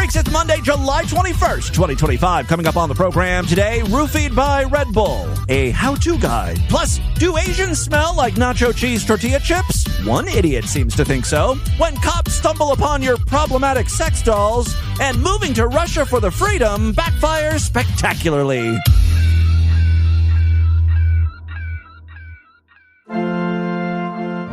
Freaks, it's Monday, July 21st, 2025. Coming up on the program today, roofied by Red Bull, a how-to guide. Plus, do Asians smell like nacho cheese tortilla chips? One idiot seems to think so. When cops stumble upon your problematic sex dolls, and moving to Russia for the freedom backfires spectacularly.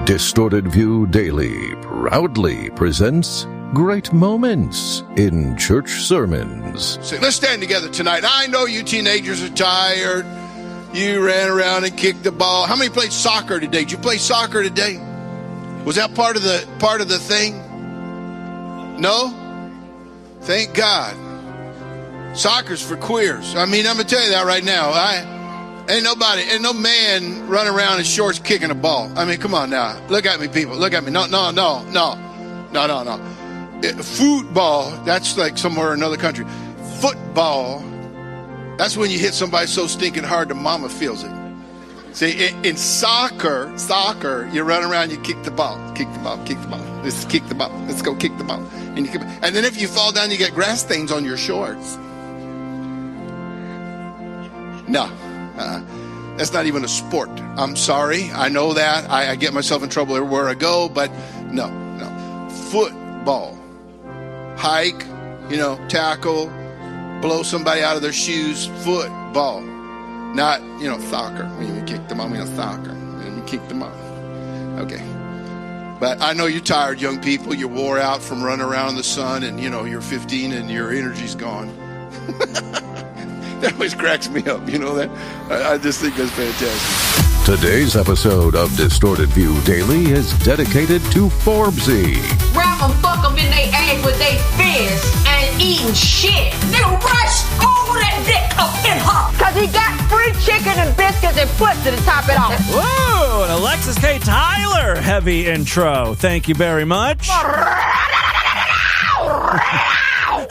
Distorted View Daily proudly presents Great Moments in Church Sermons. So let's stand together tonight. I know you teenagers are tired. You ran around and kicked the ball. How many played soccer today? Did you play soccer today? Was that part of the thing? No? Thank God. Soccer's for queers. I mean, I'm going to tell you that right now. Ain't no man running around in shorts kicking a ball. I mean, come on now. Look at me, people. Look at me. No. Football, that's like somewhere in another country. Football, that's when you hit somebody so stinking hard the mama feels it. See, in soccer, you run around, you kick the ball. Let's kick the ball. Let's go kick the ball. And then if you fall down, you get grass stains on your shorts. No. That's not even a sport. I'm sorry. I know that. I get myself in trouble everywhere I go, but no. Football. Hike, tackle, blow somebody out of their shoes. Football. Not, soccer. When you kick them out, soccer. And you kick them out. Okay. But I know you're tired, young people. You're wore out from running around in the sun, and, you're 15 and your energy's gone. That always cracks me up, you know that? I just think that's fantastic. Today's episode of Distorted View Daily is dedicated to Forbesy. Wrap them, fuck them in they ass with they fists and eating shit. They rush all that dick up in her. Cause he got free chicken and biscuits and pussy to top it off. Whoa, an Alexis K. Tyler heavy intro. Thank you very much.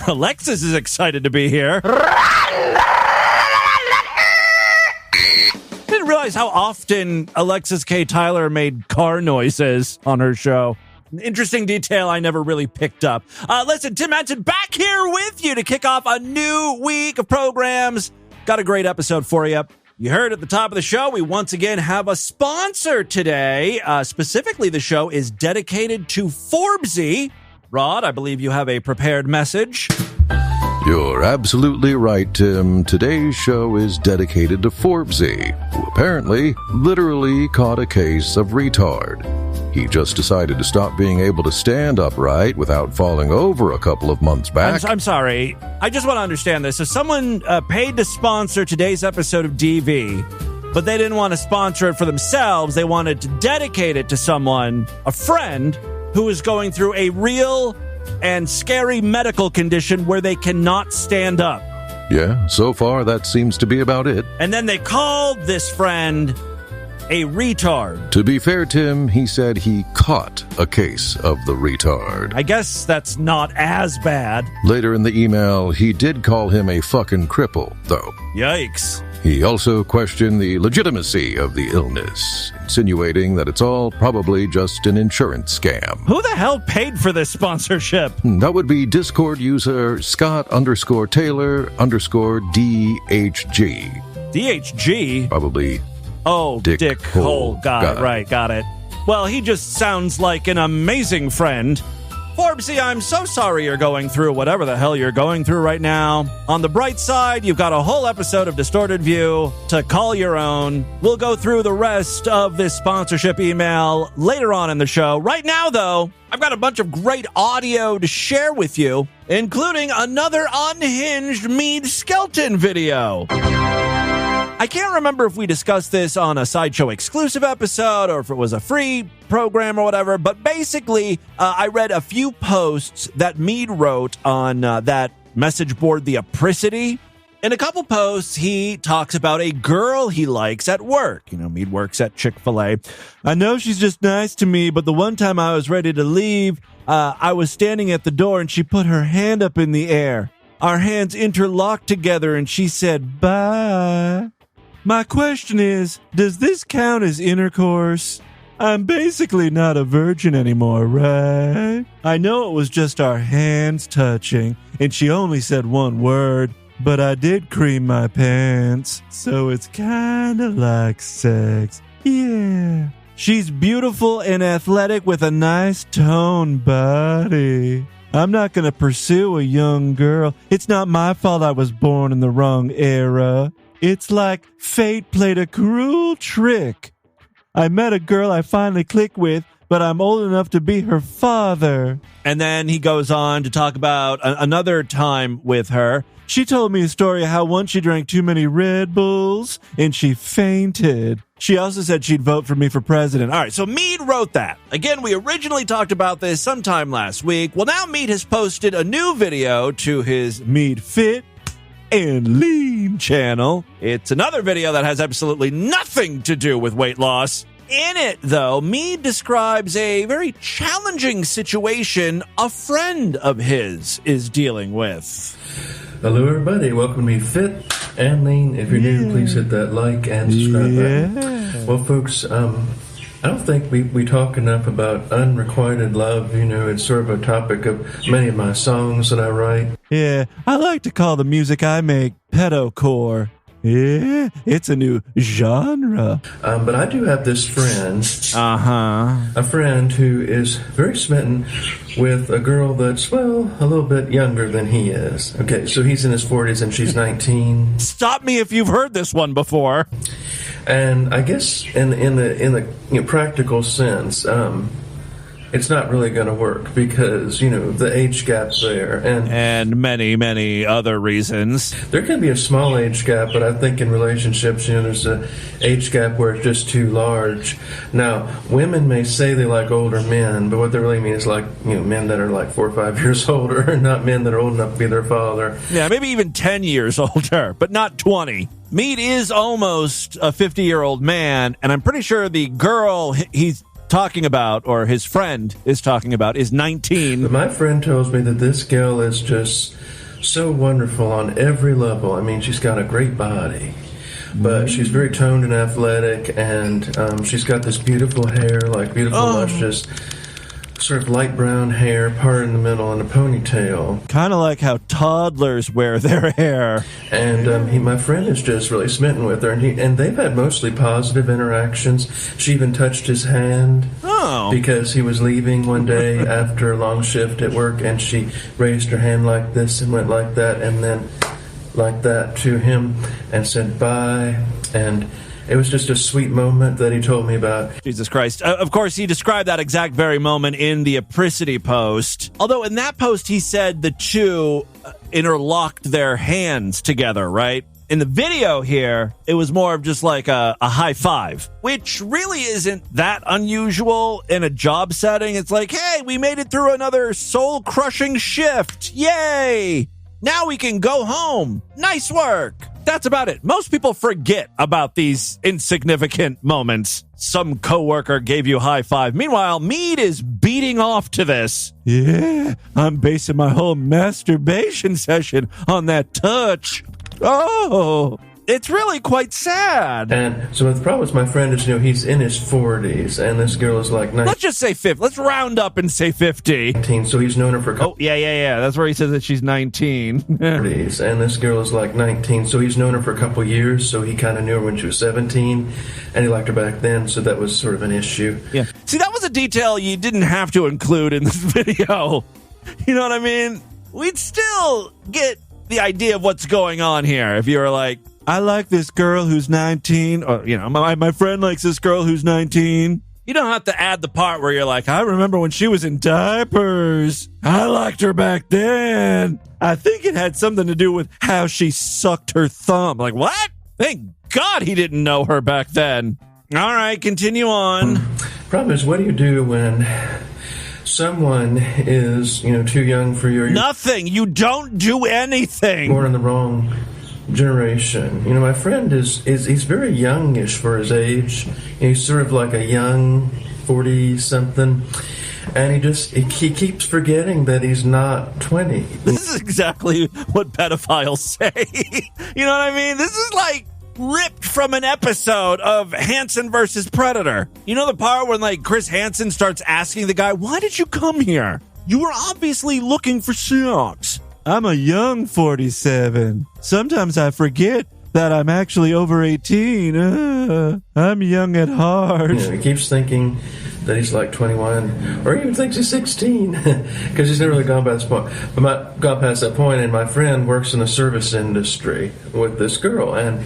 Alexis is excited to be here. Didn't realize how often Alexis K. Tyler made car noises on her show. An interesting detail I never really picked up. Listen, Tim Manson back here with you to kick off a new week of programs. Got a great episode for you. You heard at the top of the show, we once again have a sponsor today. Specifically, the show is dedicated to Forbesy. Rod, I believe you have a prepared message. You're absolutely right, Tim. Today's show is dedicated to Forbesy, who apparently literally caught a case of retard. He just decided to stop being able to stand upright without falling over a couple of months back. I'm sorry. I just want to understand this. So someone paid to sponsor today's episode of DV, but they didn't want to sponsor it for themselves. They wanted to dedicate it to someone, a friend, who is going through a real and scary medical condition where they cannot stand up. Yeah, so far that seems to be about it. And then they called this friend a retard. To be fair, Tim, he said he caught a case of the retard. I guess that's not as bad. Later in the email, he did call him a fucking cripple, though. Yikes. He also questioned the legitimacy of the illness, insinuating that it's all probably just an insurance scam. Who the hell paid for this sponsorship? That would be Discord user Scott_Taylor_DHG. DHG? Probably. Oh, Dick Hole. Got it. Well, he just sounds like an amazing friend. Forbesy, I'm so sorry you're going through whatever the hell you're going through right now. On the bright side, you've got a whole episode of Distorted View to call your own. We'll go through the rest of this sponsorship email later on in the show. Right now, though, I've got a bunch of great audio to share with you, including another unhinged Mead Skelton video. I can't remember if we discussed this on a Sideshow exclusive episode or if it was a free program or whatever, but basically, I read a few posts that Mead wrote on that message board, The Apricity. In a couple posts, he talks about a girl he likes at work. Mead works at Chick-fil-A. I know she's just nice to me, but the one time I was ready to leave, I was standing at the door and she put her hand up in the air. Our hands interlocked together and she said, bye. My question is, does this count as intercourse? I'm basically not a virgin anymore, right? I know it was just our hands touching, and she only said one word, but I did cream my pants, so it's kinda like sex. Yeah. She's beautiful and athletic with a nice toned body. I'm not gonna pursue a young girl. It's not my fault I was born in the wrong era. It's like fate played a cruel trick. I met a girl I finally clicked with, but I'm old enough to be her father. And then he goes on to talk about another time with her. She told me a story of how once she drank too many Red Bulls and she fainted. She also said she'd vote for me for president. All right, so Mead wrote that. Again, we originally talked about this sometime last week. Well, now Mead has posted a new video to his Mead Fit and Lean channel. It's another video that has absolutely nothing to do with weight loss. In it, though, Mead describes a very challenging situation a friend of his is dealing with. Hello, everybody. Welcome to Me Fit and Lean. If you're new, please hit that like and subscribe button. Well, folks, I don't think we talk enough about unrequited love. You know, it's sort of a topic of many of my songs that I write. Yeah, I like to call the music I make pedocore. Yeah, it's a new genre. But I do have this friend. Uh-huh. A friend who is very smitten with a girl that's, well, a little bit younger than he is. Okay, so he's in his 40s and she's 19. Stop me if you've heard this one before. And I guess in the practical sense, it's not really going to work because, you know, the age gap's there. And many, many other reasons. There can be a small age gap, but I think in relationships, you know, there's an age gap where it's just too large. Now, women may say they like older men, but what they really mean is like, you know, men that are like 4 or 5 years older, not men that are old enough to be their father. Yeah, maybe even 10 years older, but not 20. Mead is almost a 50-year-old man, and I'm pretty sure the girl he's talking about, or his friend is talking about, is 19. But my friend tells me that this girl is just so wonderful on every level. I mean, she's got a great body, but she's very toned and athletic, and she's got this beautiful hair, like beautiful, luscious, sort of light brown hair, part in the middle, and a ponytail. Kind of like how toddlers wear their hair. And my friend is just really smitten with her, and they've had mostly positive interactions. She even touched his hand because he was leaving one day after a long shift at work, and she raised her hand like this and went like that, and then like that to him, and said bye, and it was just a sweet moment that he told me about. Jesus Christ. Of course, he described that exact very moment in the Apricity post. Although in that post, he said the two interlocked their hands together, right? In the video here, it was more of just like a high five, which really isn't that unusual in a job setting. It's like, hey, we made it through another soul-crushing shift. Yay! Now we can go home. Nice work. That's about it. Most people forget about these insignificant moments. Some coworker gave you a high five. Meanwhile, Mead is beating off to this. Yeah, I'm basing my whole masturbation session on that touch. Oh, it's really quite sad. And so the problem with my friend is, you know, he's in his 40s, and this girl is like 19. Let's just say 50. Let's round up and say 50. So he's known her for a couple. Oh, yeah. That's where he says that she's 19. 40s, and this girl is like 19. So he's known her for a couple years, so he kind of knew her when she was 17, and he liked her back then, so that was sort of an issue. Yeah. See, that was a detail you didn't have to include in this video. You know what I mean? We'd still get the idea of what's going on here if you were like, I like this girl who's 19, or, you know, my friend likes this girl who's 19. You don't have to add the part where you're like, I remember when she was in diapers. I liked her back then. I think it had something to do with how she sucked her thumb. Like, what? Thank God he didn't know her back then. All right, continue on. Problem is, what do you do when someone is, you know, too young for your... Nothing. You don't do anything. Born in the wrong generation. You know, my friend is he's very youngish for his age. He's sort of like a young 40-something, and he keeps forgetting that he's not 20. This is exactly what pedophiles say. You know what I mean? This is like ripped from an episode of Hansen versus Predator. You know the part when, like, Chris Hansen starts asking the guy, why did you come here? You were obviously looking for sex. I'm a young 47. Sometimes I forget that I'm actually over 18. I'm young at heart. You know, he keeps thinking that he's like 21, or even thinks he's 16, because he's never really gone past that point. And my friend works in the service industry with this girl, and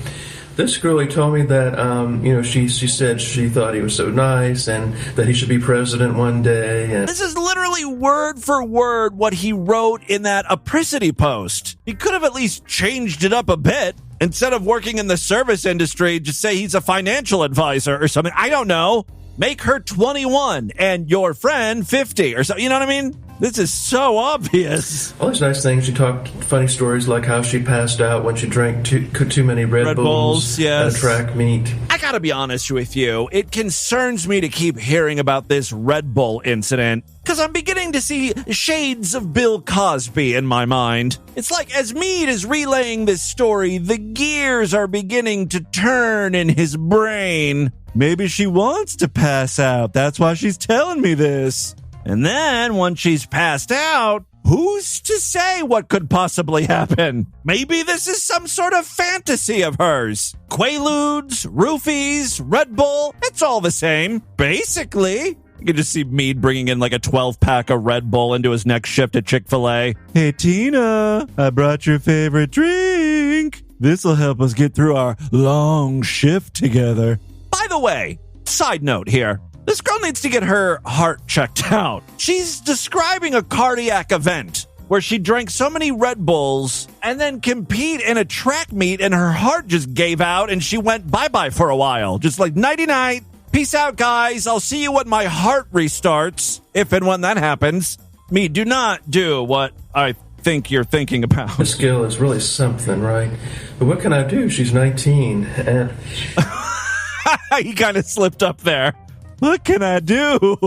this girl, he told me that, she said she thought he was so nice and that he should be president one day. And this is literally word for word what he wrote in that Apricity post. He could have at least changed it up a bit. Instead of working in the service industry, just say he's a financial advisor or something. I don't know. Make her 21 and your friend 50 or something. You know what I mean? This is so obvious. All these nice things. She talked funny stories like how she passed out when she drank too many Red Bulls yes. at a track meet. I gotta be honest with you. It concerns me to keep hearing about this Red Bull incident because I'm beginning to see shades of Bill Cosby in my mind. It's like as Meade is relaying this story, the gears are beginning to turn in his brain. Maybe she wants to pass out. That's why she's telling me this. And then, once she's passed out, who's to say what could possibly happen? Maybe this is some sort of fantasy of hers. Quaaludes, roofies, Red Bull, it's all the same. Basically. You can just see Meade bringing in like a 12-pack of Red Bull into his next shift at Chick-fil-A. Hey, Tina, I brought your favorite drink. This'll help us get through our long shift together. By the way, side note here. This girl needs to get her heart checked out. She's describing a cardiac event where she drank so many Red Bulls and then compete in a track meet and her heart just gave out and she went bye-bye for a while. Just like, nighty-night. Peace out, guys. I'll see you when my heart restarts, if and when that happens. Me, do not do what I think you're thinking about. The skill is really something, right? But what can I do? She's 19 and... He kind of slipped up there. What can I do?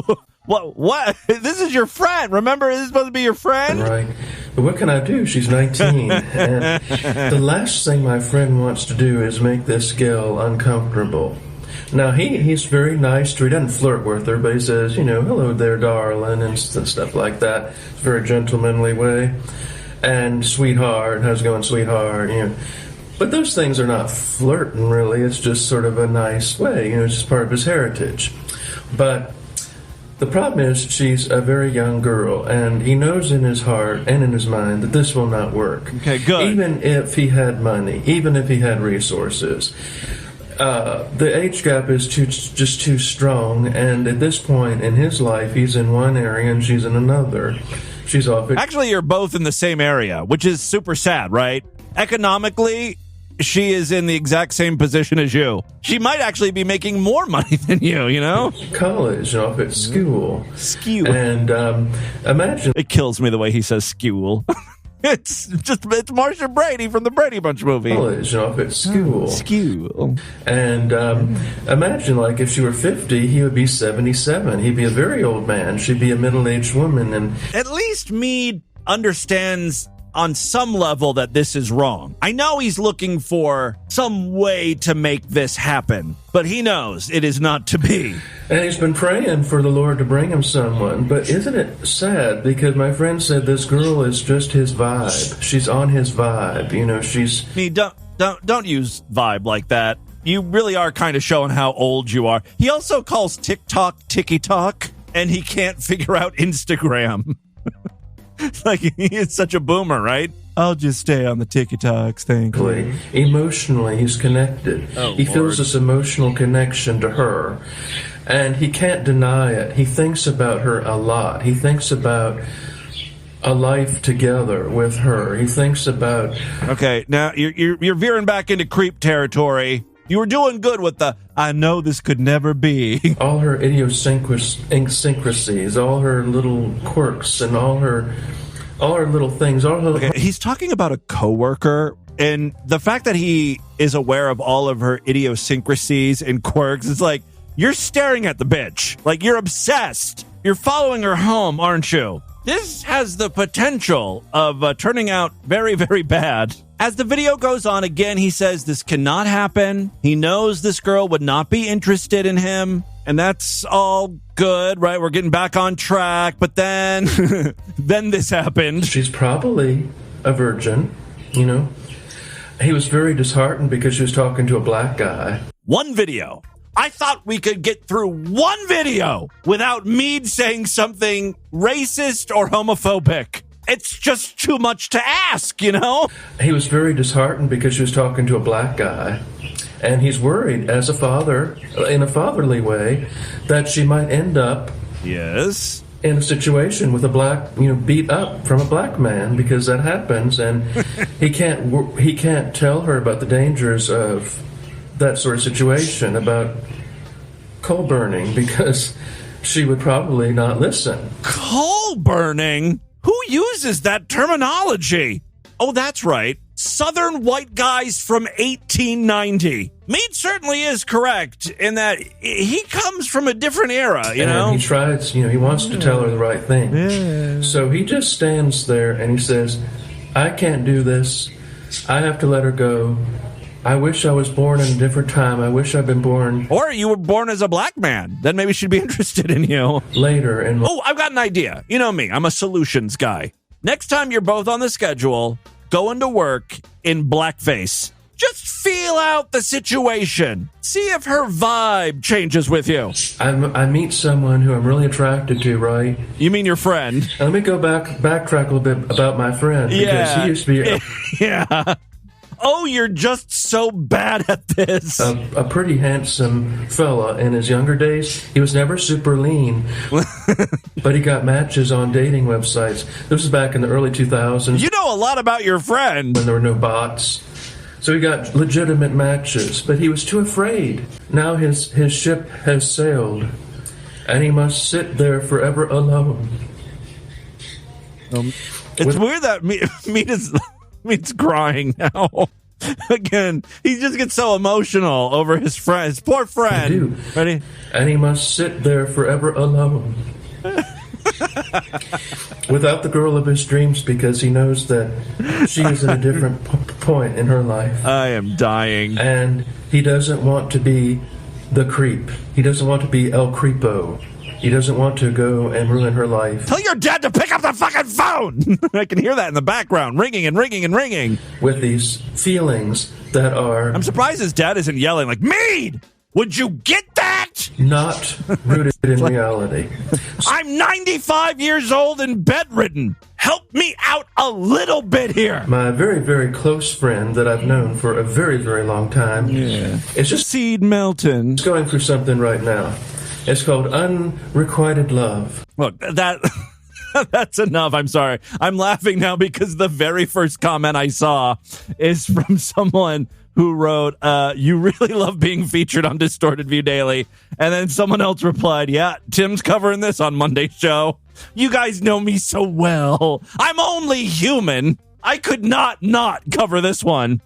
What? This is your friend. Remember, this is supposed to be your friend? Right. But what can I do? She's 19. And the last thing my friend wants to do is make this girl uncomfortable. Now, he's very nice to her. He doesn't flirt with her, but he says, hello there, darling, and stuff like that. It's a very gentlemanly way. And sweetheart, how's it going, sweetheart? But those things are not flirting, really. It's just sort of a nice way. It's just part of his heritage. But the problem is she's a very young girl, and he knows in his heart and in his mind that this will not work. Okay, good. Even if he had money, even if he had resources. The age gap is just too strong, and at this point in his life, he's in one area and she's in another. She's off. Actually, you're both in the same area, which is super sad, right? Economically, she is in the exact same position as you. She might actually be making more money than you, College, off at school. School. And imagine... It kills me the way he says school. It's Marcia Brady from the Brady Bunch movie. College, off at school. School. And imagine, like, if she were 50, he would be 77. He'd be a very old man. She'd be a middle-aged woman. And at least Meade understands on some level that this is wrong. I know he's looking for some way to make this happen, but he knows it is not to be. And he's been praying for the Lord to bring him someone. But isn't it sad? Because my friend said this girl is just his vibe. She's on his vibe. She's... Me, don't use vibe like that. You really are kind of showing how old you are. He also calls TikTok Tiki-Talk, and he can't figure out Instagram. Like, he is such a boomer, right? I'll just stay on the TikToks, thank you. Emotionally, he's connected. He feels this emotional connection to her, and he can't deny it. He thinks about her a lot. He thinks about a life together with her. He thinks about... Okay, now you're veering back into creep territory. You were doing good with the, I know this could never be. All her idiosyncrasies, all her little quirks, and all her little things. Okay, he's talking about a coworker, and the fact that he is aware of all of her idiosyncrasies and quirks, it's like, you're staring at the bitch. Like, you're obsessed. You're following her home, aren't you? This has the potential of turning out very, very bad. As the video goes on, again, he says this cannot happen. He knows this girl would not be interested in him. And that's all good, right? We're getting back on track. But then, then this happened. She's probably a virgin, you know. He was very disheartened because she was talking to a black guy. One video. I thought we could get through one video without Mead saying something racist or homophobic. It's just too much to ask, you know? He was very disheartened because she was talking to a black guy. And he's worried, as a father, in a fatherly way, that she might end up yes, in a situation with a black, beat up from a black man, because that happens, and he can't tell her about the dangers of that sort of situation, about coal burning, because she would probably not listen. Coal burning? Who uses that terminology? Oh, that's right. Southern white guys from 1890. Mead certainly is correct in that he comes from a different era, you know? And he tries, he wants to tell her the right thing. Yeah. So he just stands there and he says, I can't do this. I have to let her go. I wish I was born in a different time. I wish I'd been born. Or you were born as a black man. Then maybe she'd be interested in you. Later. And oh, I've got an idea. You know me. I'm a solutions guy. Next time you're both on the schedule, go into work in blackface. Just feel out the situation. See if her vibe changes with you. I meet someone who I'm really attracted to, right? You mean your friend? Let me go backtrack a little bit about my friend. Yeah. Because he used to be... yeah. Oh, you're just so bad at this. A pretty handsome fella in his younger days. He was never super lean, but he got matches on dating websites. This was back in the early 2000s. You know a lot about your friend. When there were no bots. So he got legitimate matches, but he was too afraid. Now his ship has sailed, and he must sit there forever alone. It's weird that Mead's crying now. Again, he just gets so emotional over his friend, his poor friend. I do. Ready? And he must sit there forever alone. Without the girl of his dreams, because he knows that she is at a different point in her life. I am dying. And he doesn't want to be the creep. He doesn't want to be El Creepo. He doesn't want to go and ruin her life. Tell your dad to pick up the fucking phone! I can hear that in the background, ringing and ringing and ringing. With these feelings that are... I'm surprised his dad isn't yelling like, Mead! Would you get that? Not rooted in reality. I'm 95 years old and bedridden. Help me out a little bit here. My very, very close friend that I've known for a very, very long time. Yeah. It's just... Seed Melton. It's going through something right now. It's called unrequited love. Look, that's enough. I'm sorry. I'm laughing now because the very first comment I saw is from someone who wrote, you really love being featured on Distorted View Daily. And then someone else replied, yeah, Tim's covering this on Monday's show. You guys know me so well. I'm only human. I could not cover this one.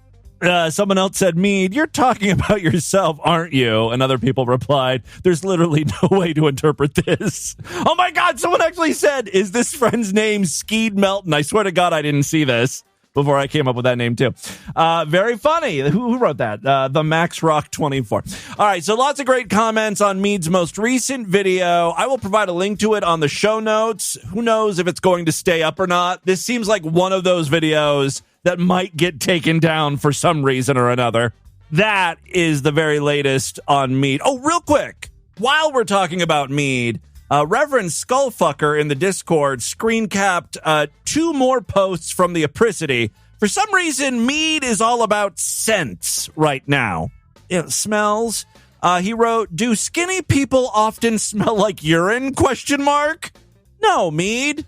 Someone else said, Mead, you're talking about yourself, aren't you? And other people replied, there's literally no way to interpret this. Oh my God, someone actually said, is this friend's name Skeed Melton? I swear to God, I didn't see this before I came up with that name too. Very funny. Who wrote that? The Max Rock 24. All right, so lots of great comments on Mead's most recent video. I will provide a link to it on the show notes. Who knows if it's going to stay up or not? This seems like one of those videos that might get taken down for some reason or another. That is the very latest on Mead. Oh, real quick, while we're talking about Mead, Reverend Skullfucker in the Discord screen capped 2 more posts from the Apricity. For some reason, Mead is all about scents right now. It smells. He wrote, do skinny people often smell like urine? ? No, Mead.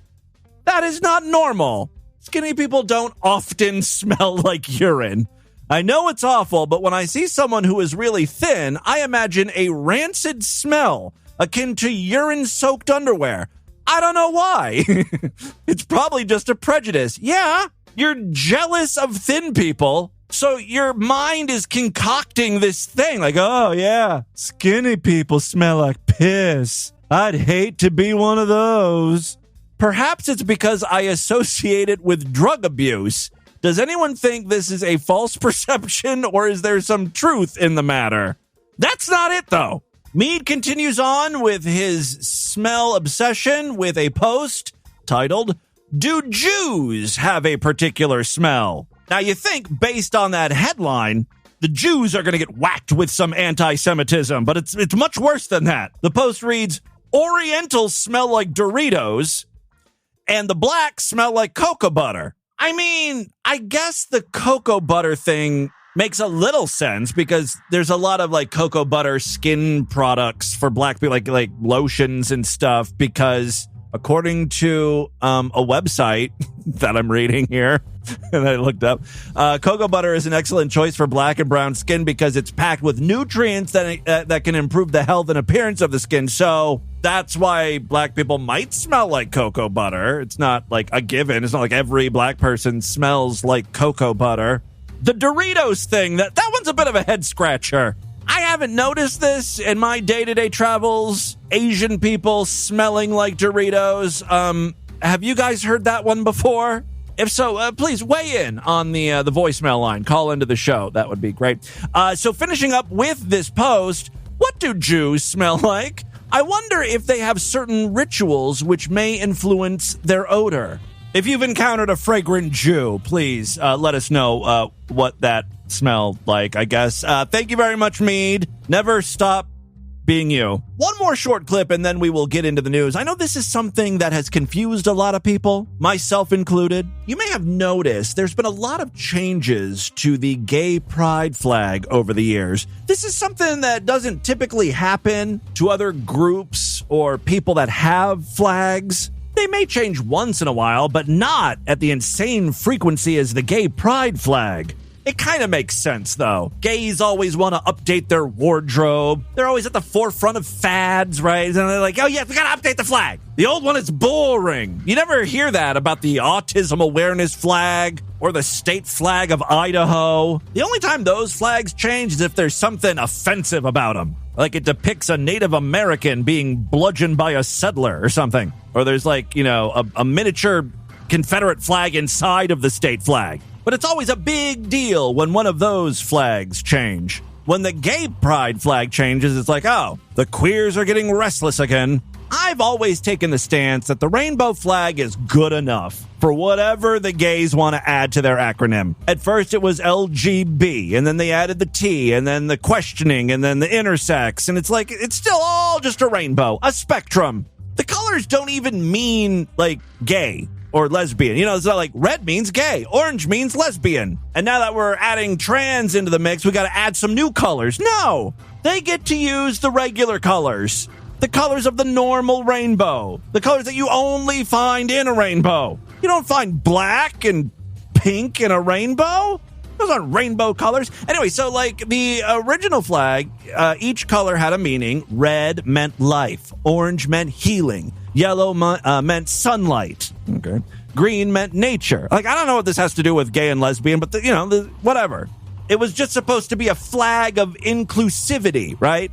That is not normal. Skinny people don't often smell like urine. I know it's awful, but when I see someone who is really thin, I imagine a rancid smell akin to urine-soaked underwear. I don't know why. It's probably just a prejudice. Yeah, you're jealous of thin people, so your mind is concocting this thing like, oh yeah, skinny people smell like piss. I'd hate to be one of those. Perhaps it's because I associate it with drug abuse. Does anyone think this is a false perception, or is there some truth in the matter? That's not it, though. Mead continues on with his smell obsession with a post titled, "Do Jews have a particular smell?" Now, you think, based on that headline, the Jews are going to get whacked with some anti-Semitism, but it's much worse than that. The post reads, "Orientals smell like Doritos, and the blacks smell like cocoa butter." I mean, I guess the cocoa butter thing makes a little sense because there's a lot of like cocoa butter skin products for black people, like lotions and stuff, because according to a website that I'm reading here, and I looked up, cocoa butter is an excellent choice for black and brown skin because it's packed with nutrients that can improve the health and appearance of the skin. So that's why black people might smell like cocoa butter. It's not like a given. It's not like every black person smells like cocoa butter. The Doritos thing, that one's a bit of a head scratcher. I haven't noticed this in my day-to-day travels. Asian people smelling like Doritos. Have you guys heard that one before? If so, please weigh in on the voicemail line. Call into the show. That would be great. So finishing up with this post, what do Jews smell like? I wonder if they have certain rituals which may influence their odor. If you've encountered a fragrant Jew, please let us know what that smelled like, I guess. Thank you very much, Mead. Never stop being you. One more short clip and then we will get into the news. I know this is something that has confused a lot of people, myself included. You may have noticed there's been a lot of changes to the gay pride flag over the years. This is something that doesn't typically happen to other groups or people that have flags. They may change once in a while, but not at the insane frequency as the gay pride flag. It kind of makes sense, though. Gays always want to update their wardrobe. They're always at the forefront of fads, right? And they're like, oh, yeah, we got to update the flag. The old one is boring. You never hear that about the autism awareness flag or the state flag of Idaho. The only time those flags change is if there's something offensive about them. Like it depicts a Native American being bludgeoned by a settler or something. Or there's like, a miniature Confederate flag inside of the state flag. But it's always a big deal when one of those flags change. When the gay pride flag changes, it's like, oh, the queers are getting restless again. I've always taken the stance that the rainbow flag is good enough for whatever the gays want to add to their acronym. At first it was LGB, and then they added the T, and then the questioning, and then the intersex, and it's like, it's still all just a rainbow, a spectrum. The colors don't even mean, like, gay or lesbian. It's not like red means gay, orange means lesbian. And now that we're adding trans into the mix, we got to add some new colors. No, they get to use the regular colors. The colors of the normal rainbow. The colors that you only find in a rainbow. You don't find black and pink in a rainbow. Those aren't rainbow colors. Anyway, so like the original flag, each color had a meaning. Red meant life. Orange meant healing. Yellow meant sunlight. Okay. Green meant nature. Like, I don't know what this has to do with gay and lesbian, but, whatever. It was just supposed to be a flag of inclusivity, right?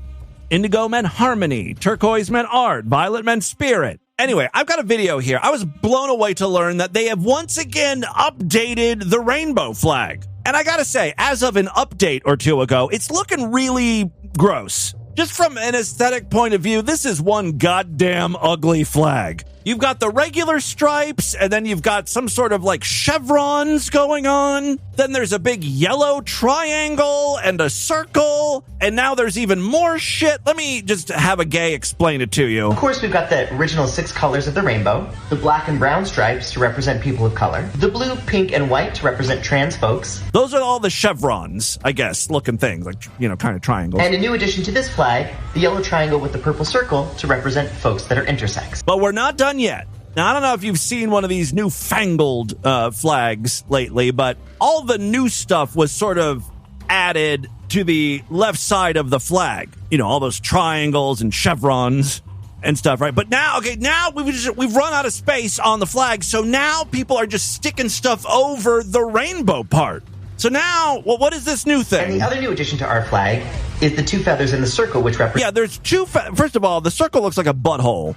Indigo meant harmony. Turquoise meant art. Violet meant spirit. Anyway, I've got a video here. I was blown away to learn that they have once again updated the rainbow flag. And I gotta say, as of an update or two ago, it's looking really gross. Just from an aesthetic point of view, this is one goddamn ugly flag. You've got the regular stripes, and then you've got some sort of like chevrons going on. Then there's a big yellow triangle and a circle, and now there's even more shit. Let me just have a gay explain it to you. Of course, we've got the original 6 colors of the rainbow, the black and brown stripes to represent people of color, the blue, pink, and white to represent trans folks. Those are all the chevrons, I guess, looking things, like, kind of triangles. And a new addition to this flag, the yellow triangle with the purple circle to represent folks that are intersex. But we're not done yet. Now, I don't know if you've seen one of these newfangled flags lately, but all the new stuff was sort of added to the left side of the flag. All those triangles and chevrons and stuff, right? But now we've run out of space on the flag, so now people are just sticking stuff over the rainbow part. So now, what is this new thing? And the other new addition to our flag is the 2 feathers in the circle, which represent... Yeah, there's 2 First of all, the circle looks like a butthole,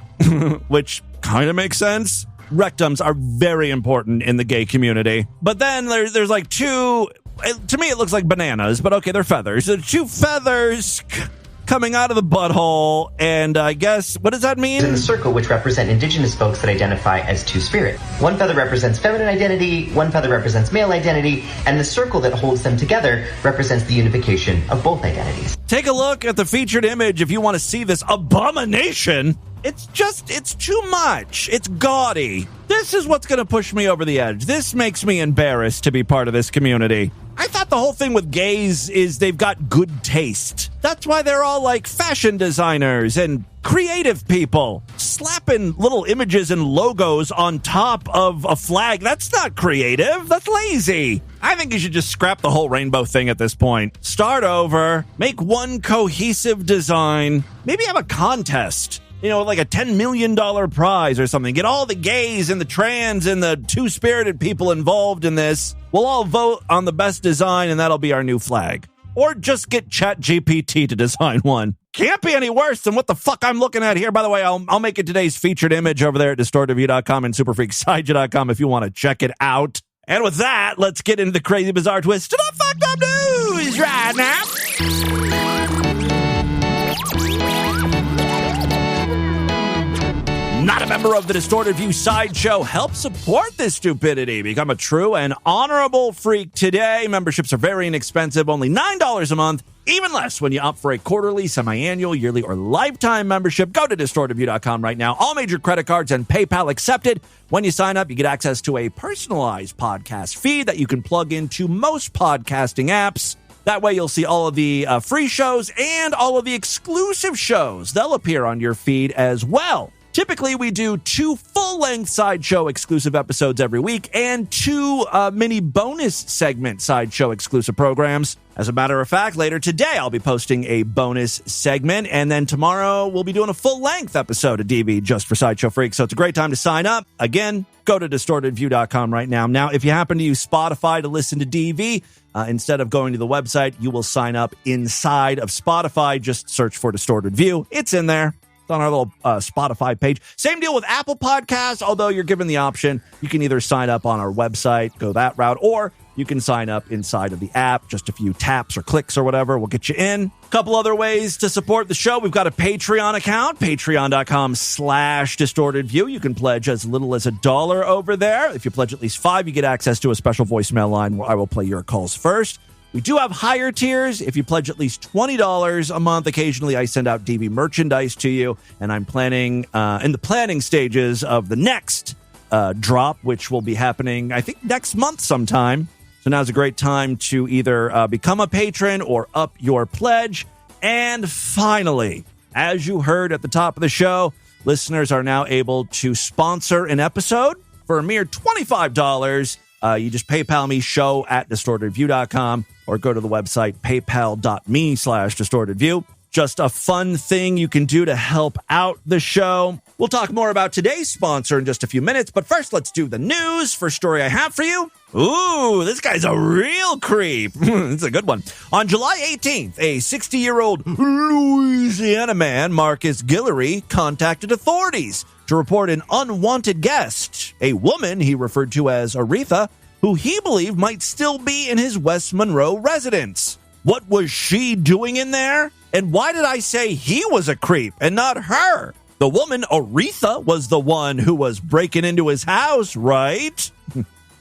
which kind of makes sense. rectums are very important in the gay community. But then there's like two, to me it looks like bananas, but okay, they're feathers. There are two feathers coming out of the butthole, and I guess, what does that mean? In the circle, which represent indigenous folks that identify as two-spirit. One feather represents feminine identity, one feather represents male identity, and the circle that holds them together represents the unification of both identities. Take a look at the featured image if you want to see this abomination. It's too much. It's gaudy. This is what's going to push me over the edge. This makes me embarrassed to be part of this community. I thought the whole thing with gays is they've got good taste. That's why they're all like fashion designers and creative people. Slapping little images and logos on top of a flag, that's not creative. That's lazy. I think you should just scrap the whole rainbow thing at this point. Start over. Make one cohesive design. Maybe have a contest. You know, like a $10 million prize or something. Get all the gays and the trans and the two-spirited people involved in this. We'll all vote on the best design, and that'll be our new flag. Or just get ChatGPT to design one. Can't be any worse than what the fuck I'm looking at here. By the way, I'll make it today's featured image over there at distortedview.com and superfreaksideshow.com if you want to check it out. And with that, let's get into the crazy, bizarre twist to the fucked up news right now. Not a member of the Distorted View Sideshow? Help support this stupidity. Become a true and honorable freak today. Memberships are very inexpensive, only $9 a month, even less when you opt for a quarterly, semi-annual, yearly, or lifetime membership. Go to distortedview.com right now. All major credit cards and PayPal accepted. When you sign up, you get access to a personalized podcast feed that you can plug into most podcasting apps. That way you'll see all of the free shows and all of the exclusive shows. They'll appear on your feed as well. Typically, we do 2 full-length Sideshow exclusive episodes every week and 2 mini bonus segment Sideshow exclusive programs. As a matter of fact, later today, I'll be posting a bonus segment, and then tomorrow we'll be doing a full-length episode of DV just for Sideshow Freaks. So it's a great time to sign up. Again, go to distortedview.com right now. Now, if you happen to use Spotify to listen to DV, instead of going to the website, you will sign up inside of Spotify. Just search for Distorted View. It's in there. On our little Spotify page. Same deal with Apple Podcasts, although you're given the option. You can either sign up on our website, go that route, or you can sign up inside of the app. Just a few taps or clicks or whatever will get you in. A couple other ways to support the show. We've got a Patreon account, patreon.com/distortedview. You can pledge as little as $1 over there. If you pledge at least $5, you get access to a special voicemail line where I will play your calls first. We do have higher tiers. If you pledge at least $20 a month, occasionally I send out DV merchandise to you, and I'm planning in the planning stages of the next drop, which will be happening, I think, next month sometime. So now's a great time to either become a patron or up your pledge. And finally, as you heard at the top of the show, listeners are now able to sponsor an episode for a mere $25. You just PayPal me, show@distortedview.com, or go to the website paypal.me/distortedview. Just a fun thing you can do to help out the show. We'll talk more about today's sponsor in just a few minutes, but first let's do the news. First story I have for you. Ooh, this guy's a real creep. It's a good one. On July 18th, a 60-year-old Louisiana man, Marcus Guillory, contacted authorities to report an unwanted guest, a woman he referred to as Aretha, who he believed might still be in his West Monroe residence. What was she doing in there? And why did I say he was a creep and not her? The woman, Aretha, was the one who was breaking into his house, right?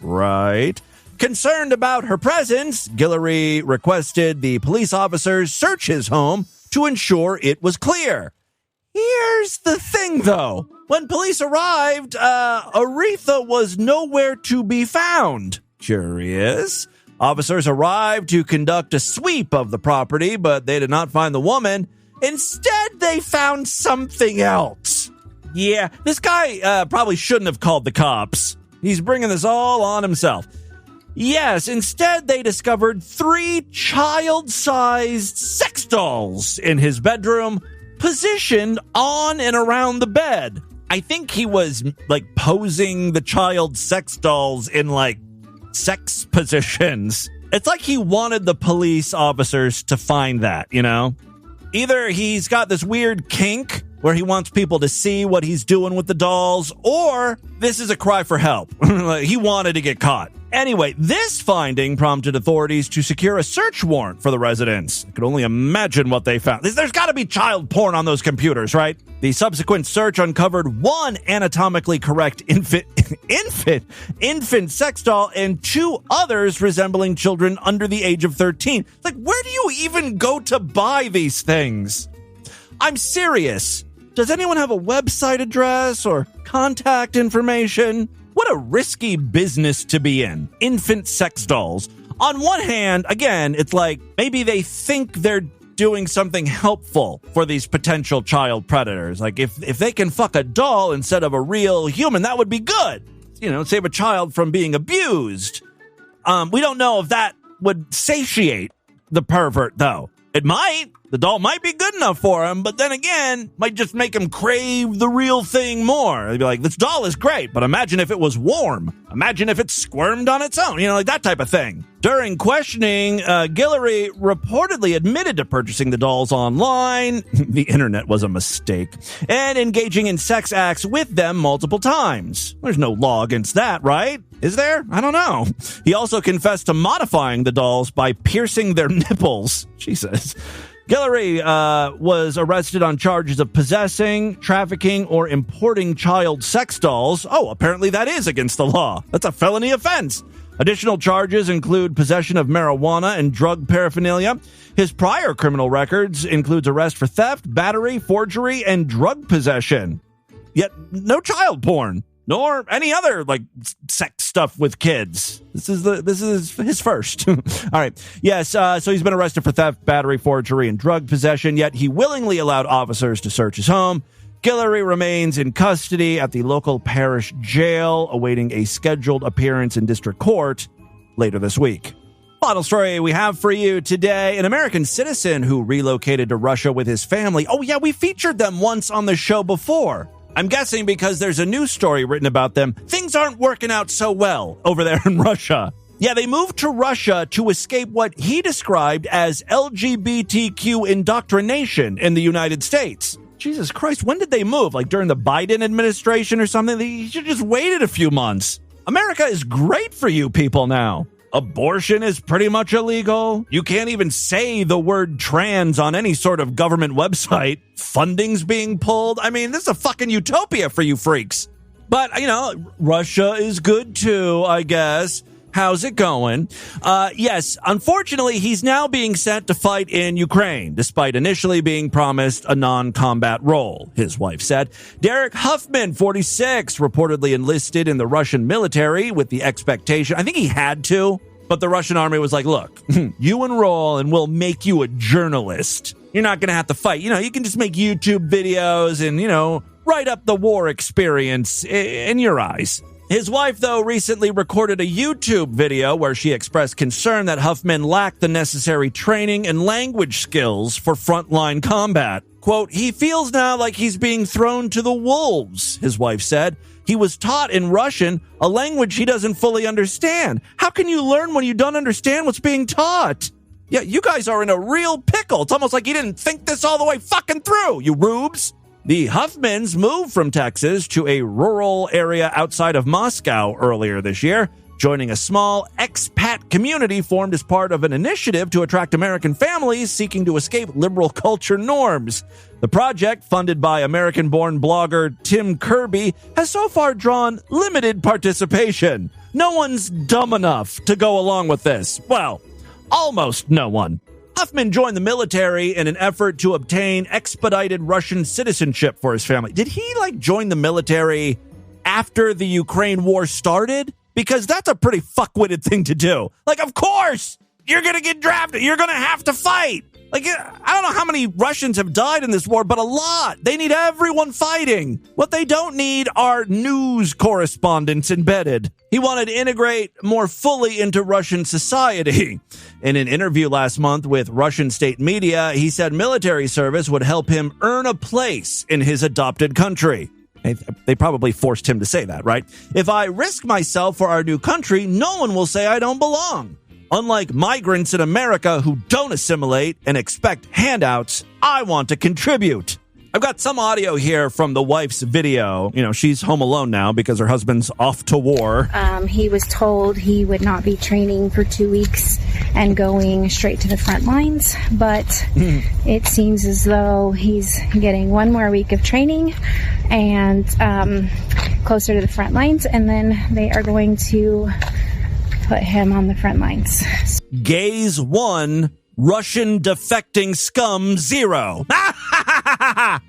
Right. Concerned about her presence, Guillory requested the police officers search his home to ensure it was clear. Here's the thing, though. When police arrived, Aretha was nowhere to be found. Curious. Officers arrived to conduct a sweep of the property, but they did not find the woman. Instead, they found something else. Yeah, this guy probably shouldn't have called the cops. He's bringing this all on himself. Yes, instead they discovered 3 child-sized sex dolls in his bedroom, positioned on and around the bed. I think he was, posing the child sex dolls in, sex positions. It's like he wanted the police officers to find that, you know? Either he's got this weird kink where he wants people to see what he's doing with the dolls, or this is a cry for help. He wanted to get caught. Anyway, this finding prompted authorities to secure a search warrant for the residence. I could only imagine what they found. There's got to be child porn on those computers, right? The subsequent search uncovered one anatomically correct infant sex doll and two others resembling children under the age of 13. Like, where do you even go to buy these things? I'm serious. Does anyone have a website address or contact information? What a risky business to be in. Infant sex dolls. On one hand, again, it's like maybe they think they're doing something helpful for these potential child predators. Like if they can fuck a doll instead of a real human, that would be good. You know, save a child from being abused. We don't know if that would satiate the pervert, though. It might. The doll might be good enough for him, but then again, might just make him crave the real thing more. They'd be like, this doll is great, but imagine if it was warm. Imagine if it squirmed on its own, like that type of thing. During questioning, Guillory reportedly admitted to purchasing the dolls online. The internet was a mistake. And engaging in sex acts with them multiple times. There's no law against that, right? Is there? I don't know. He also confessed to modifying the dolls by piercing their nipples. Jesus. Guillory was arrested on charges of possessing, trafficking, or importing child sex dolls. Oh, apparently that is against the law. That's a felony offense. Additional charges include possession of marijuana and drug paraphernalia. His prior criminal records includes arrest for theft, battery, forgery, and drug possession. Yet no child porn, nor any other sex stuff with kids. This is his first. All right. Yes. So he's been arrested for theft, battery, forgery, and drug possession. Yet he willingly allowed officers to search his home. Guillory remains in custody at the local parish jail, awaiting a scheduled appearance in district court later this week. Final story we have for you today. An American citizen who relocated to Russia with his family. Oh, yeah, we featured them once on the show before. I'm guessing because there's a news story written about them. Things aren't working out so well over there in Russia. Yeah, they moved to Russia to escape what he described as LGBTQ indoctrination in the United States. Jesus Christ, when did they move? Like during the Biden administration or something? They should have just waited a few months. America is great for you people now. Abortion is pretty much illegal. You can't even say the word trans on any sort of government website. Funding's being pulled. I mean, this is a fucking utopia for you freaks. But, Russia is good too, I guess. How's it going? Yes, unfortunately, he's now being sent to fight in Ukraine, despite initially being promised a non-combat role, his wife said. Derek Huffman, 46, reportedly enlisted in the Russian military with the expectation, I think he had to, but the Russian army was like, look, you enroll and we'll make you a journalist. You're not going to have to fight. You can just make YouTube videos and, write up the war experience in your eyes. His wife, though, recently recorded a YouTube video where she expressed concern that Huffman lacked the necessary training and language skills for frontline combat. Quote, he feels now like he's being thrown to the wolves, his wife said. He was taught in Russian, a language he doesn't fully understand. How can you learn when you don't understand what's being taught? Yeah, you guys are in a real pickle. It's almost like you didn't think this all the way fucking through, you rubes. The Huffmans moved from Texas to a rural area outside of Moscow earlier this year, joining a small expat community formed as part of an initiative to attract American families seeking to escape liberal culture norms. The project, funded by American-born blogger Tim Kirby, has so far drawn limited participation. No one's dumb enough to go along with this. Well, almost no one. Huffman joined the military in an effort to obtain expedited Russian citizenship for his family. Did he, join the military after the Ukraine war started? Because that's a pretty fuckwitted thing to do. Of course, you're going to get drafted. You're going to have to fight. I don't know how many Russians have died in this war, but a lot. They need everyone fighting. What they don't need are news correspondents embedded. He wanted to integrate more fully into Russian society. In an interview last month with Russian state media, he said military service would help him earn a place in his adopted country. They probably forced him to say that, right? If I risk myself for our new country, no one will say I don't belong. Unlike migrants in America who don't assimilate and expect handouts, I want to contribute. I've got some audio here from the wife's video. You know, she's home alone now because her husband's off to war. He was told he would not be training for 2 weeks and going straight to the front lines, but it seems as though he's getting 1 more week of training and closer to the front lines, and then they are going to put him on the front lines. Gays 1, Russian defecting scum 0.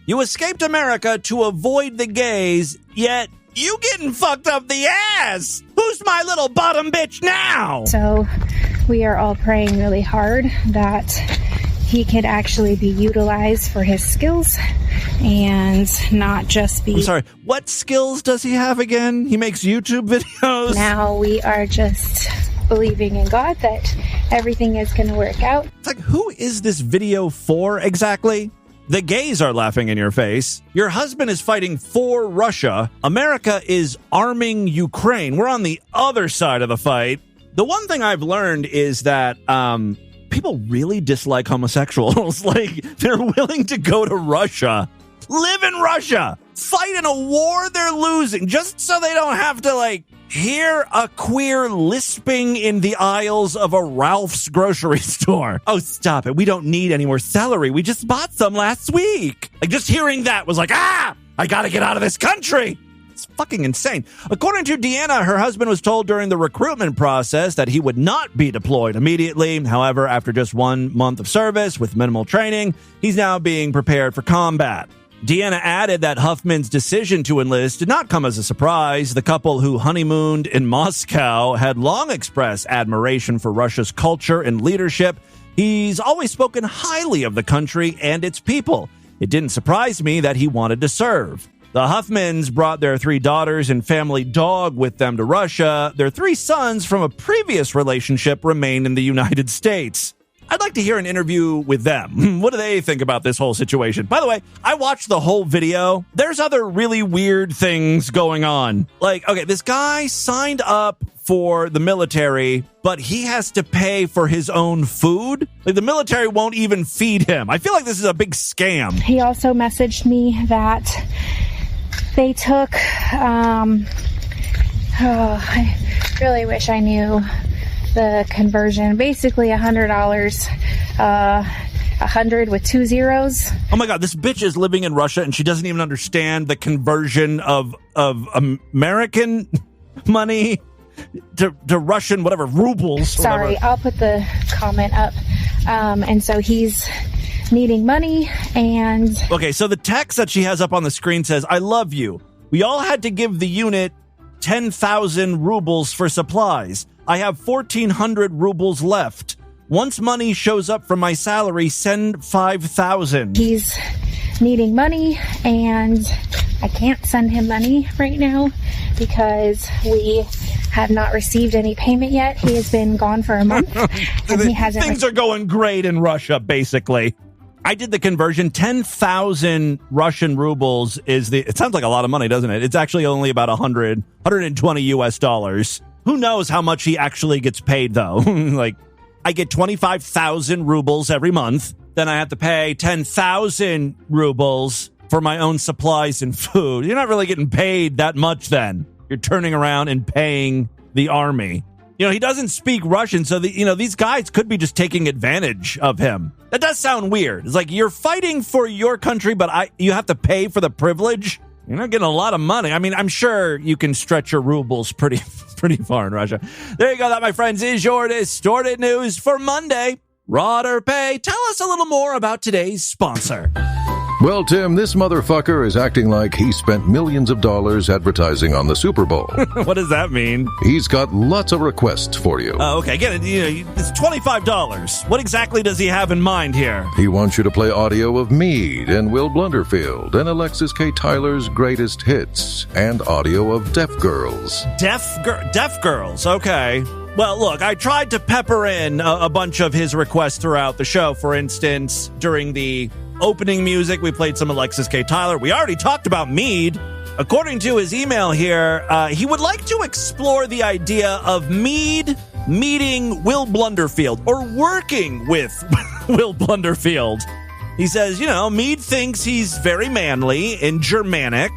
You escaped America to avoid the gays, yet you getting fucked up the ass. Who's my little bottom bitch now? So we are all praying really hard that he could actually be utilized for his skills and not just be... I'm sorry, what skills does he have again? He makes YouTube videos? Now we are just believing in God that everything is going to work out. It's like, who is this video for exactly? The gays are laughing in your face. Your husband is fighting for Russia. America is arming Ukraine. We're on the other side of the fight. The one thing I've learned is that people really dislike homosexuals. Like, they're willing to go to Russia, live in Russia, fight in a war they're losing, just so they don't have to, like, hear a queer lisping in the aisles of a Ralph's grocery store. Oh, stop it. We don't need any more celery. We just bought some last week. Like, just hearing that was like, I gotta get out of this country. It's fucking insane. According to Deanna, her husband was told during the recruitment process that he would not be deployed immediately. However, after just 1 month of service with minimal training, he's now being prepared for combat. Deanna added that Huffman's decision to enlist did not come as a surprise. The couple who honeymooned in Moscow had long expressed admiration for Russia's culture and leadership. He's always spoken highly of the country and its people. It didn't surprise me that he wanted to serve. The Huffmans brought their 3 daughters and family dog with them to Russia. Their 3 sons from a previous relationship remain in the United States. I'd like to hear an interview with them. What do they think about this whole situation? By the way, I watched the whole video. There's other really weird things going on. Like, okay, this guy signed up for the military, but he has to pay for his own food. Like, the military won't even feed him. I feel like this is a big scam. He also messaged me that they took, I really wish I knew the conversion. Basically $100, 100 with 2 zeros. Oh my God, this bitch is living in Russia and she doesn't even understand the conversion of American money to Russian, whatever, rubles. Sorry, I'll put the comment up. And so he's needing money and... Okay, so the text that she has up on the screen says, "I love you. We all had to give the unit 10,000 rubles for supplies. I have 1,400 rubles left. Once money shows up from my salary, send 5,000. He's needing money, and I can't send him money right now because we have not received any payment yet. He has been gone for a month, and he hasn't... Things are going great in Russia, basically. I did the conversion. 10,000 Russian rubles is it sounds like a lot of money, doesn't it? It's actually only about 120 US dollars. Who knows how much he actually gets paid, though? Like, I get 25,000 rubles every month. Then I have to pay 10,000 rubles for my own supplies and food. You're not really getting paid that much then. You're turning around and paying the army. You know, he doesn't speak Russian, so these guys could be just taking advantage of him. That does sound weird. It's like you're fighting for your country, but you have to pay for the privilege. You're not getting a lot of money. I mean, I'm sure you can stretch your rubles pretty far in Russia. There you go. That, my friends, is your distorted news for Monday. Rod or Pay, tell us a little more about today's sponsor. Well, Tim, this motherfucker is acting like he spent millions of dollars advertising on the Super Bowl. What does that mean? He's got lots of requests for you. Oh, okay. Again, it's $25. What exactly does he have in mind here? He wants you to play audio of Meade and Will Blunderfield and Alexis K. Tyler's greatest hits and audio of Deaf Girls. Deaf Girls, okay. Well, look, I tried to pepper in a bunch of his requests throughout the show. For instance, during the opening music, we played some Alexis K. Tyler. We already talked about Meade. According to his email here, he would like to explore the idea of Meade meeting Will Blunderfield or working with Will Blunderfield. He says, Meade thinks he's very manly and Germanic,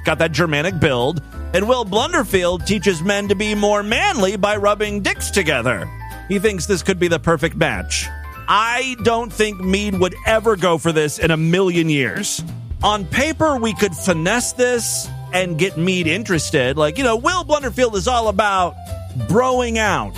got that Germanic build, and Will Blunderfield teaches men to be more manly by rubbing dicks together. He thinks this could be the perfect match. I don't think Meade would ever go for this in a million years. On paper, we could finesse this and get Meade interested. Like, Will Blunderfield is all about broing out,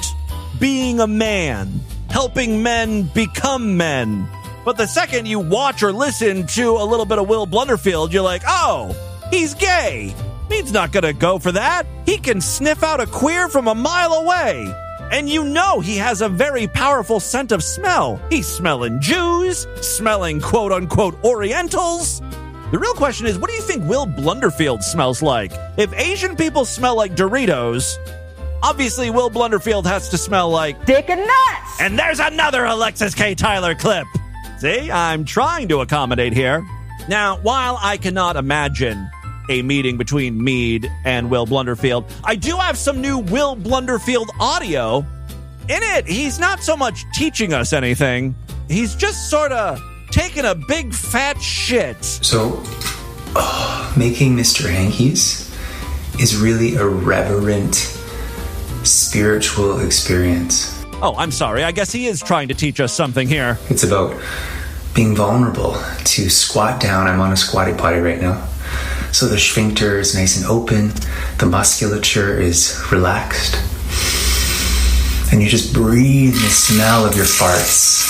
being a man, helping men become men. But the second you watch or listen to a little bit of Will Blunderfield, you're like, oh, he's gay. Meade's not going to go for that. He can sniff out a queer from a mile away. And he has a very powerful scent of smell. He's smelling Jews, smelling quote-unquote Orientals. The real question is, what do you think Will Blunderfield smells like? If Asian people smell like Doritos, obviously Will Blunderfield has to smell like dick and nuts. And there's another Alexis K. Tyler clip. See, I'm trying to accommodate here. Now, while I cannot imagine a meeting between Meade and Will Blunderfield, I do have some new Will Blunderfield audio. In it, he's not so much teaching us anything. He's just sort of taking a big fat shit. So, making Mr. Hankies is really a reverent, spiritual experience. Oh, I'm sorry. I guess he is trying to teach us something here. It's about being vulnerable to squat down. I'm on a squatty potty right now. So the sphincter is nice and open. The musculature is relaxed. And you just breathe the smell of your farts.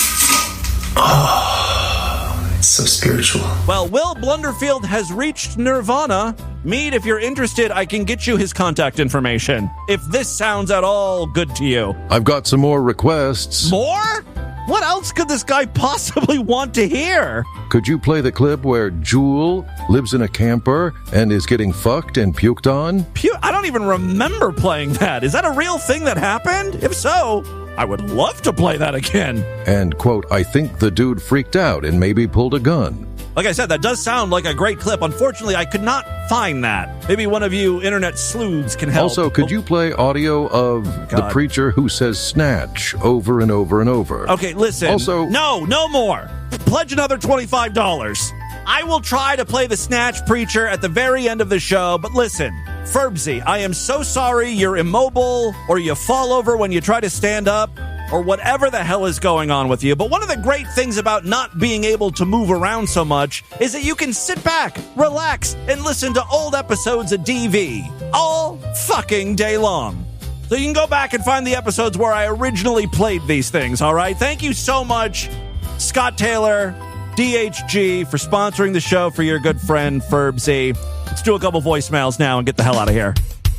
Oh, it's so spiritual. Well, Will Blunderfield has reached nirvana. Meade, if you're interested, I can get you his contact information. If this sounds at all good to you. I've got some more requests. More? What else could this guy possibly want to hear? Could you play the clip where Jewel lives in a camper and is getting fucked and puked on? I don't even remember playing that. Is that a real thing that happened? If so, I would love to play that again. And, quote, I think the dude freaked out and maybe pulled a gun. Like I said, that does sound like a great clip. Unfortunately, I could not find that. Maybe one of you internet sleuths can help. Also, could you play audio of the preacher who says snatch over and over and over? Okay, listen. Also, no more. Pledge another $25. I will try to play the snatch preacher at the very end of the show, but listen, Ferbsy, I am so sorry you're immobile or you fall over when you try to stand up, or whatever the hell is going on with you. But one of the great things about not being able to move around so much is that you can sit back, relax, and listen to old episodes of DV all fucking day long. So you can go back and find the episodes where I originally played these things, all right? Thank you so much, Scott Taylor, DHG, for sponsoring the show, for your good friend, Ferbsy. Let's do a couple voicemails now and get the hell out of here.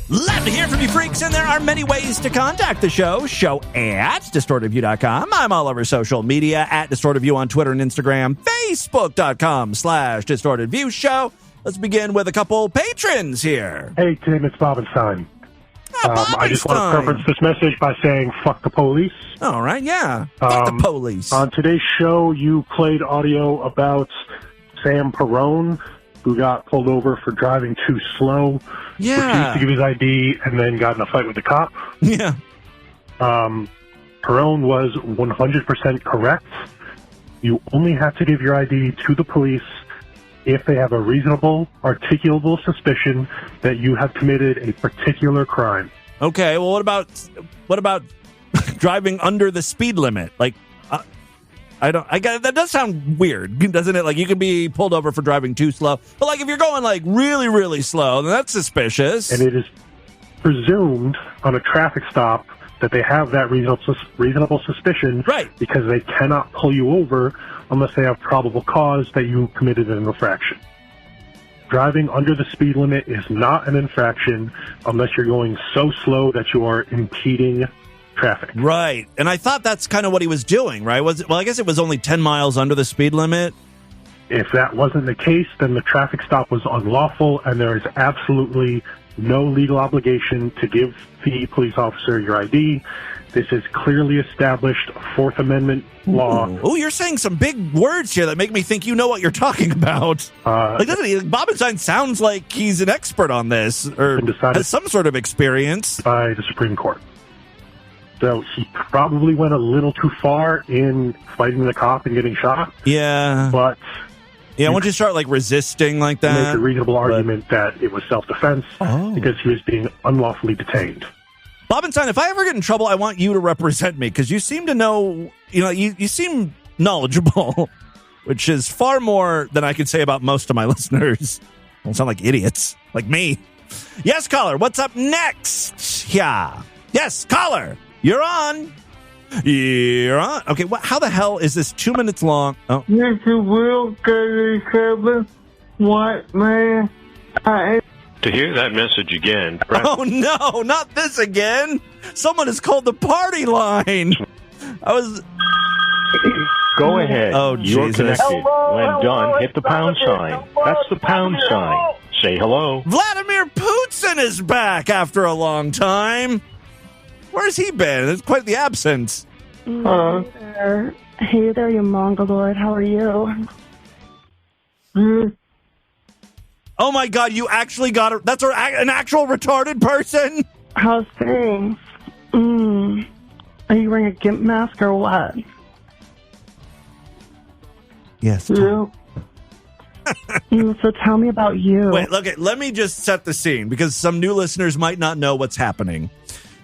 Love to hear from you freaks, and there are many ways to contact the show. Show at DistortedView.com. I'm all over social media at DistortedView on Twitter and Instagram. Facebook.com/DistortedView Show. Let's begin with a couple patrons here. Hey, Tim, it's Bobenstein. I just want to preference this message by saying, fuck the police. All right, yeah. Fuck the police. On today's show, you played audio about Sam Perrone, who got pulled over for driving too slow. Yeah. Refused to give his ID and then got in a fight with the cop. Yeah. Perrone was 100% correct. You only have to give your ID to the police if they have a reasonable, articulable suspicion that you have committed a particular crime. Okay, well, what about driving under the speed limit? Like, that does sound weird, doesn't it? Like, you can be pulled over for driving too slow. But, like, if you're going, like, really, really slow, then that's suspicious. And it is presumed on a traffic stop that they have that reasonable suspicion. Right. Because they cannot pull you over unless they have probable cause that you committed an infraction. Driving under the speed limit is not an infraction unless you're going so slow that you are impeding traffic. Right. And I thought that's kind of what he was doing, right? Well, I guess it was only 10 miles under the speed limit. If that wasn't the case, then the traffic stop was unlawful, and there is absolutely no legal obligation to give the police officer your ID. This is clearly established Fourth Amendment law. Oh, you're saying some big words here that make me think you know what you're talking about. Doesn't he? Bobenstein sounds like he's an expert on this, or has some sort of experience. By the Supreme Court. So he probably went a little too far in fighting the cop and getting shot. Yeah. But yeah, once you start like resisting like that, make a reasonable argument that it was self-defense because he was being unlawfully detained. Bobenstein, if I ever get in trouble, I want you to represent me because you seem to know, you seem knowledgeable, which is far more than I can say about most of my listeners. Don't sound like idiots, like me. Yes, caller, what's up next? Yeah. Yes, caller, you're on. You're on. Okay, how the hell is this 2 minutes long? Oh. Mr. Will 37, white man. To hear that message again, press. Oh no, not this again. Someone has called the party line. Go ahead. Oh, you're Jesus. connected. Hello, when hello, done, hit the pound sign. That's the pound sign. Say hello. Vladimir Putin is back after a long time. Where's he been? It's quite the absence. Hey there, you mongoloid. How are you? Oh my God, you actually got it. That's an actual retarded person? How's things? Are you wearing a gimp mask or what? Yes. So tell me about you. Wait, look, let me just set the scene because some new listeners might not know what's happening.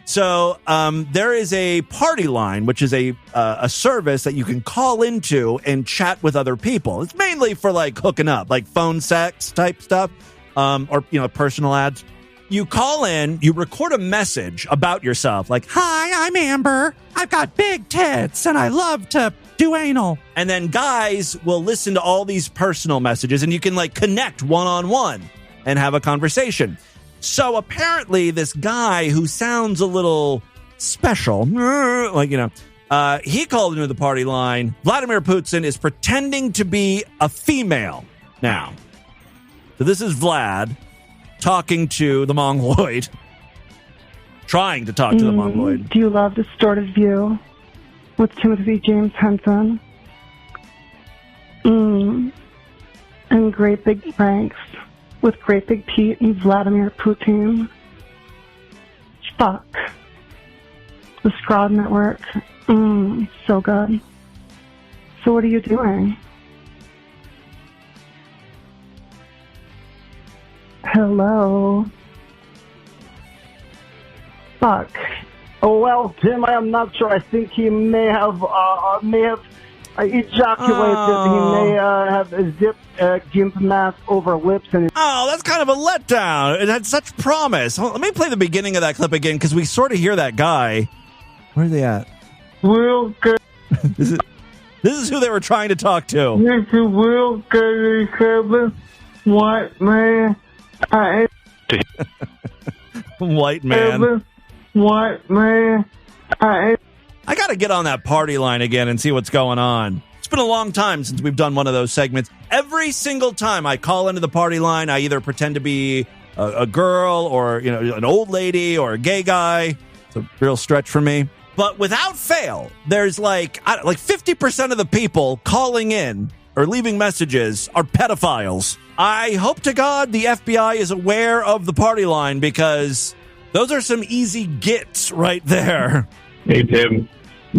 So there is a party line, which is a service that you can call into and chat with other people. It's mainly for like hooking up, like phone sex type stuff, or personal ads. You call in, you record a message about yourself, like, "Hi, I'm Amber. I've got big tits and I love to do anal." And then guys will listen to all these personal messages, and you can like connect one-on-one and have a conversation. So apparently this guy who sounds a little special, like, he called into the party line. Vladimir Putin is pretending to be a female now. So this is Vlad talking to the Mongoloid. Trying to talk to the Mongoloid. Do you love Distorted View with Timothy James Henson? And Great Big Pranks with Great Big Pete and Vladimir Putin. Fuck. The Scrod Network. So good. So what are you doing? Hello? Fuck. Oh, well, Tim, I am not sure. I think he may have ejaculated. He may have zipped a gimp mask over lips. And that's kind of a letdown. It had such promise. Let me play the beginning of that clip again, because we sort of hear that guy. Where are they at? Will This is who they were trying to talk to. Mr. Will 37, white man. White man. White man. I got to get on that party line again and see what's going on. It's been a long time since we've done one of those segments. Every single time I call into the party line, I either pretend to be a girl or an old lady or a gay guy. It's a real stretch for me. But without fail, there's like 50% of the people calling in or leaving messages are pedophiles. I hope to God the FBI is aware of the party line, because those are some easy gets right there. Hey, Tim.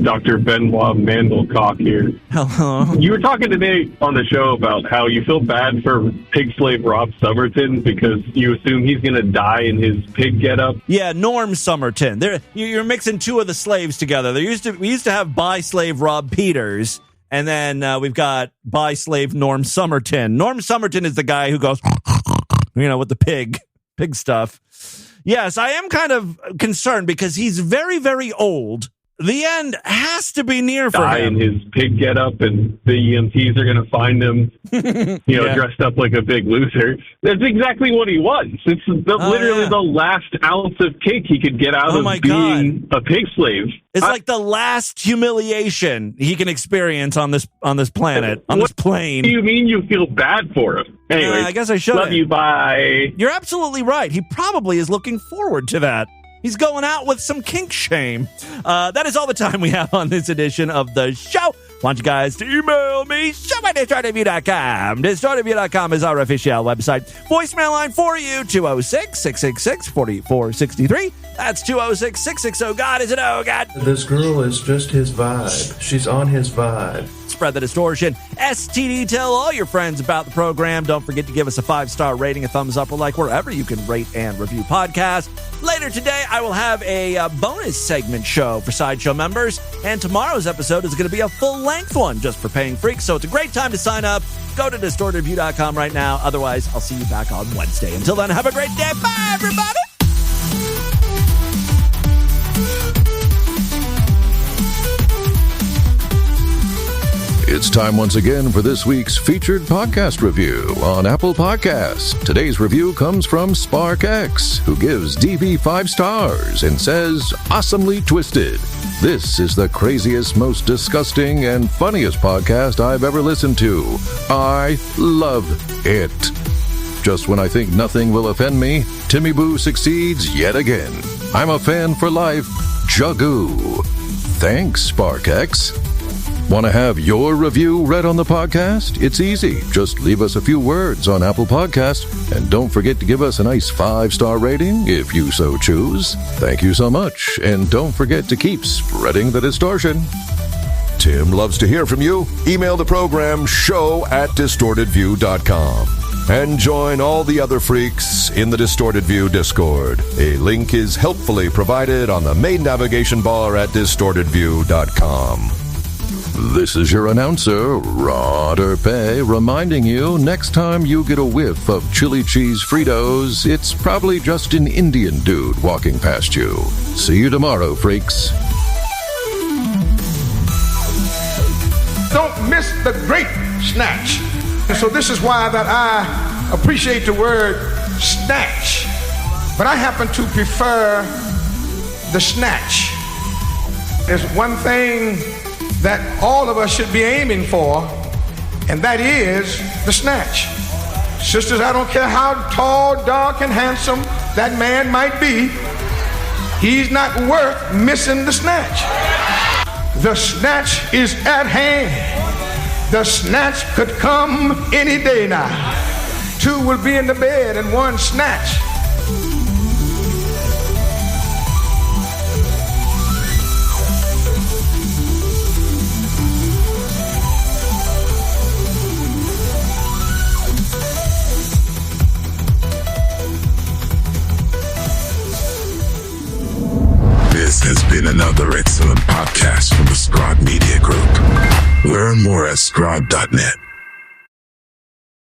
Dr. Benoit Mandelcock here. Hello. You were talking today on the show about how you feel bad for pig slave Rob Summerton because you assume he's going to die in his pig getup. Yeah, Norm Summerton. You're mixing two of the slaves together. We used to have bi-slave Rob Peters, and then we've got bi-slave Norm Summerton. Norm Summerton is the guy who goes, with the pig stuff. Yes, I am kind of concerned because he's very, very old. The end has to be near for die him. In his pig getup, and the EMTs are going to find him, dressed up like a big loser. That's exactly what he was. It's literally the last ounce of cake he could get out of being a pig slave. It's like the last humiliation he can experience on this planet, on this plane. What do you mean you feel bad for him? Anyway, I guess I should. Love you, bye. You're absolutely right. He probably is looking forward to that. He's going out with some kink shame. That is all the time we have on this edition of the show. Want you guys to email me, show@distortedview.com. Distortedview.com is our official website. Voicemail line for you, 206-666-4463. That's 206-660-GOD. Is it God? This girl is just his vibe. She's on his vibe. Spread the distortion. STD, tell all your friends about the program. Don't forget to give us a 5-star rating, a thumbs up, or like wherever you can rate and review podcasts. Later today, I will have a bonus segment show for Sideshow members, and tomorrow's episode is going to be a full-length one just for paying freaks, so it's a great time to sign up. Go to distortedview.com right now. Otherwise, I'll see you back on Wednesday. Until then, have a great day. Bye, everybody! It's time once again for this week's featured podcast review on Apple Podcasts. Today's review comes from SparkX, who gives DB 5 stars and says, awesomely twisted. This is the craziest, most disgusting, and funniest podcast I've ever listened to. I love it. Just when I think nothing will offend me, Timmy Boo succeeds yet again. I'm a fan for life. Jagoo. Thanks, SparkX. Want to have your review read on the podcast? It's easy. Just leave us a few words on Apple Podcasts, and don't forget to give us a nice 5-star rating if you so choose. Thank you so much, and don't forget to keep spreading the distortion. Tim loves to hear from you. Email the program show@distortedview.com. And join all the other freaks in the Distorted View Discord. A link is helpfully provided on the main navigation bar at distortedview.com. This is your announcer, Rod Erpay, reminding you next time you get a whiff of chili cheese Fritos, it's probably just an Indian dude walking past you. See you tomorrow, freaks. Don't miss the great snatch. And so this is why that I appreciate the word snatch. But I happen to prefer the snatch. There's one thing that all of us should be aiming for, and that is the snatch. Sisters, I don't care how tall, dark, and handsome that man might be, he's not worth missing the snatch. The snatch is at hand. The snatch could come any day now. 2 will be in the bed and 1 snatch. This has been another excellent podcast from the Scribe Media Group. Learn more at scribe.net.